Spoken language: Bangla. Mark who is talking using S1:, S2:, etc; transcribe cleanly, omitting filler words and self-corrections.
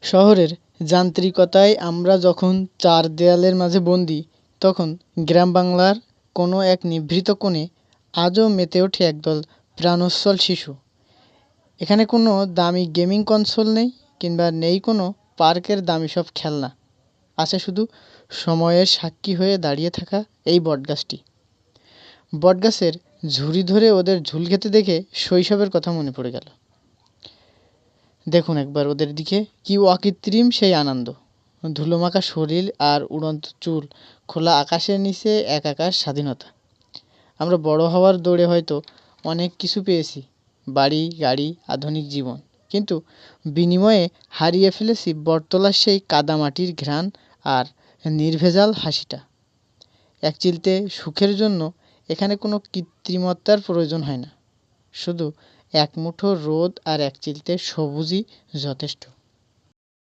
S1: শহরের যান্ত্রিকতায় আমরা যখন চার দেয়ালের মাঝে বন্দী, তখন গ্রাম বাংলার কোনো এক নিভৃত কোণে আজও মেতে ওঠে একদল প্রাণোচ্ছল শিশু। এখানে কোনো দামি গেমিং কনসোল নেই, কিংবা নেই কোনো পার্কের দামি সব খেলনা। আছে শুধু সময়ের সাক্ষী হয়ে দাঁড়িয়ে থাকা এই বটগাছটি। বটগাছের ঝুড়ি ধরে ওদের ঝুল খেতে দেখে শৈশবের কথা মনে পড়ে গেল। দেখুন একবার ওদের দিকে, কি অকৃত্রিম সেই আনন্দ। ধুলোমাখা শরীর আর উড়ন্ত চুল, খোলা আকাশের নিচে একাকার স্বাধীনতা। আমরা বড় হওয়ার দৌড়ে হয়তো অনেক কিছু পেয়েছি, বাড়ি, গাড়ি, আধুনিক জীবন, কিন্তু বিনিময়ে হারিয়ে ফেলেছি বটতলার সেই কাদামাটির ঘ্রাণ আর নির্ভেজাল হাসিটা। একচিলতে সুখের জন্য এখানে কোনো কৃত্রিমতার প্রয়োজন হয় না, শুধু এক মুঠো রোদ আর একচিলতে সবুজই যথেষ্ট।